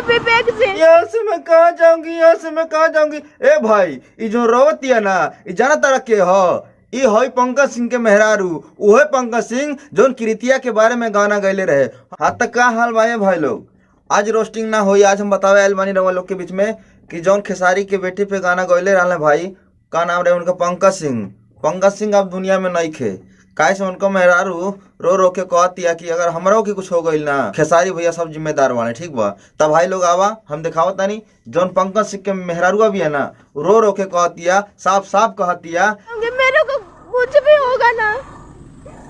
विवेक सिंह। यहाँ से मैं कहाँ जाऊंगी, यहाँ से मैं कहाँ जाऊंगी। ए भाई ये जो रोवतिया ना ये जाना तारा के हो, ये है पंकज सिंह के मेहरारू। वह पंकज सिंह जो कृतिया के बारे में गाना गैले रहे। हाँ तक का हाल भाई लोग, आज रोस्टिंग ना हुई। आज हम बतावे आयल बानी रवा लोग के बीच में कि जौन खेसारी के बेटी पे गाना गैले रहा भाई, का नाम रहे उनका पंकज सिंह। पंकज सिंह अब दुनिया में नहीं खे, काहे से उनको मेहरारू रो रो के कहतिया कि अगर हमरो की कुछ हो गई ना, खेसारी भैया सब जिम्मेदार वाले, ठीक बा। तब भाई लोग आवा हम दिखावत तानी जौन पंकज सिंह के मेहरारू भी है ना, रो रो के कहतिया, साफ साफ कहतिया मेरे को कुछ भी होगा ना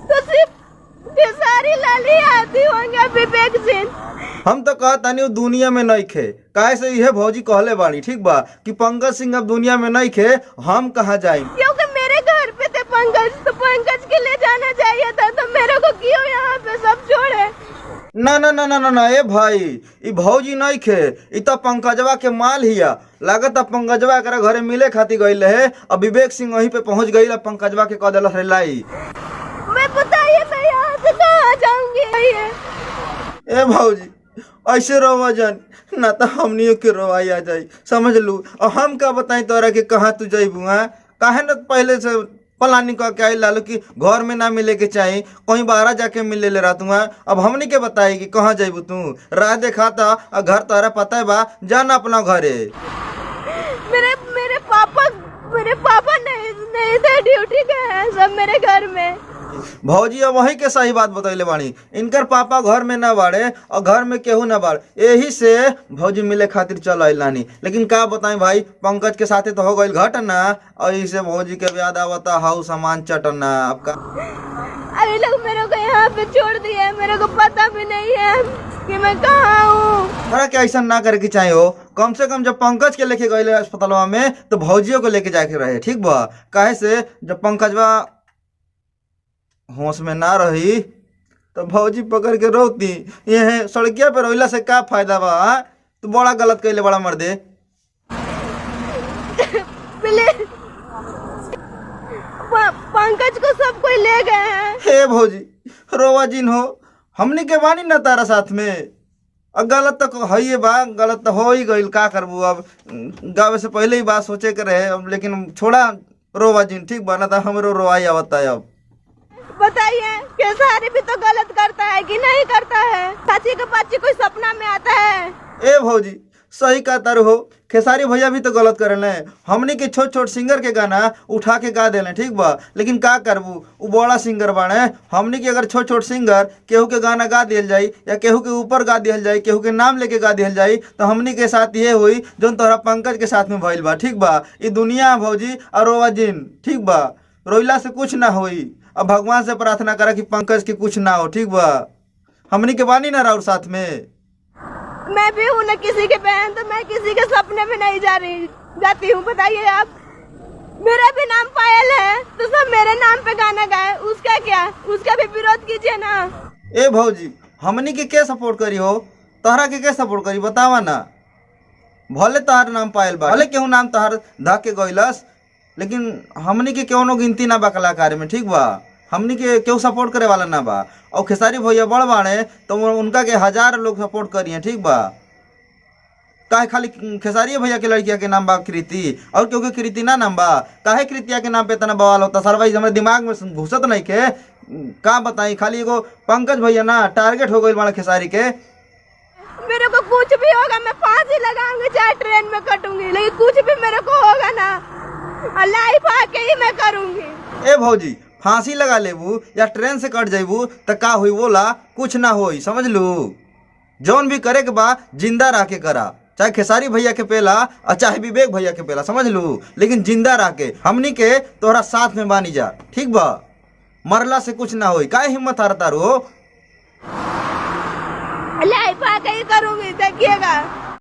तो सिर्फ खेसारी लाल ही आती होंगे, विवेक सिंह। हम तो कहता नहीं दुनिया में नहीं खे, काहे से यह भौजी कहले बाड़ी, ठीक बा, कि पंकज सिंह अब दुनिया में नहीं खे, हम कहाँ जाए। क्योंकि मेरे घर पे थे पंकज, तो पंकज के लिए जाना चाहिए था, तो मेरे को क्यों यहाँ पे सब छोड़े। ना ना ना ना ना ना ए भाई, ये भौजी नहीं खे, ये तो पंकजवा के माल हिया। लागत अब पंकजवा कर घरे मिले खाती गई है, अब विवेक सिंह वहीं पे पहुंच गई, पंकजवा के कह दिल लाई। मैं बताइए मैं यहाँ से कहाँ जाऊंगी। ए भौजी ऐसे रोवा जान ना, तो हमनियों के रोवाई आ जाई, समझ लू। और हम का बताई तोरा के कहाँ तू जइबू, काहे न पहले से प्लानिंग करके आई लालू कि घर में ना मिले के चाहे, कहीं बाहर जाके मिले ले रहा तू। अब हमनी के बताई कि कहाँ जइबू तू, राह देखाता और घर तोरा पता है बा, जाना अपना घरे। मेरे पापा नहीं थे, ड्यूटी के हैं सब मेरे घर में। भौजी अब वही के सही बात बतैले बाड़ी, इनकर पापा घर में ना बाड़े और घर में केहू ना बाड़, यही से भौजी मिले खातिर चल आइलानी। लेकिन का बताएं भाई, पंकज के साथे तो हो गई घटना, और इसे भौजी के याद आवता हाउ सामान चटना। आपका अरे लोग मेरे को यहाँ पे छोड़ दिए, मेरे को पता भी नहीं है कि मैं कहाँ हूँ। बड़ा क्या ऐसा ना करे कि चाहे हो, कम से कम जब पंकज के लेके गए अस्पतालवा में तो भौजियों को लेके जाके रहे, ठीक बा। काहे से जब पंकजवा होश में ना रही तो भौजी पकड़ के रोती, ये सड़किया पे रोइला से का फायदा बा। तू बड़ा गलत कैले बड़ा मर्दे। पंकज को सब कोई ले गए हैं। हे भौजी रोवा जिन हो, हमनी के बानी ना तारा साथ में। अब गलत तो है ये बा, गलत तो हो ही गई, का करबू। अब गावे से पहले ही बात सोचे के रहे, अब लेकिन छोड़ा रोवा जिन, ठीक बा ना, था हमरो रोवाई आवता है। अब बताइए खेसारी भी तो गलत करता है कि नहीं करता है, चाची के बच्चे कोई सपना में आता है। ए भौजी सही कहता हो, खेसारी भैया भी तो गलत करे। हमनी के छोट छोट सिंगर के गाना उठा के गा देले, ठीक बा, लेकिन का करबू, वो बड़ा सिंगर बाने। हमनी के अगर छोट छोट सिंगर केहू के गाना गा दिया जाए या केहू के ऊपर गा दिया जाए, केहू के नाम लेके गा दिया जाए, तो हमनी के साथ ये हुई जो तोहरा पंकज के साथ में भइल बा, ठीक बा। ये दुनिया भौजी और रोवा जिन, ठीक बा, रोइला से कुछ ना होई। अब भगवान से प्रार्थना करा कि पंकज के कुछ ना हो, ठीक बा। हमनी के बानी ना राउर साथ में। मैं भी हूँ ना किसी के बहन, तो मैं किसी के सपने में नहीं जाती हूँ। बताइए आप, मेरा भी नाम पायल है तो सब मेरे नाम पे गाना गाए, उसका क्या, उसका भी विरोध कीजिए ना। ए भौजी हमनी के क्या सपोर्ट करी हो, तोहरा के क्या सपोर्ट करी बतावा ना। भले तोहर नाम पायल बा, भले केहू नाम तोहर धाके गइलस, लेकिन हमनी के केहू गिनती ना बा कलाकार में, ठीक बा। हमनी के केहू सपोर्ट करे वाला ना बा। और खेसारी भैया बड़ बाड़े तो उनका के 1000 लोग सपोर्ट करिए, ठीक बा। काहे खाली खेसारी भैया के लड़किया के नाम बा कृति, और क्योंकि कृति ना नाम बा, काहे कृतिया के नाम पे इतना बवाल होता सर भाई, हमारे दिमाग में घुसत नहीं के। का बताई, खाली एगो पंकज भैया ना टारगेट हो गई बड़ा खेसारी के। मेरे को कुछ भी होगा मैं फांसी लगाऊंगी, चाहे ट्रेन में कटूंगी, लेकिन कुछ भी मेरे को होगा ना लाइफ आके ही मैं करूंगी। ए भौजी फांसी लगा लेबू या ट्रेन से कट जाइबू तो का हुई, बोला कुछ ना होई, समझ लू। जौन भी करे के बा जिंदा रह के करा, चाहे खेसारी भैया के पेला और चाहे विवेक भैया के पेला, समझ लू, लेकिन जिंदा रह के। हमनी के तोहरा साथ में बानी जा, ठीक बा। मरला से कुछ ना होई, काहे हिम्मत हारता रो। लाइफ आके ही करूंगी, देखिएगा।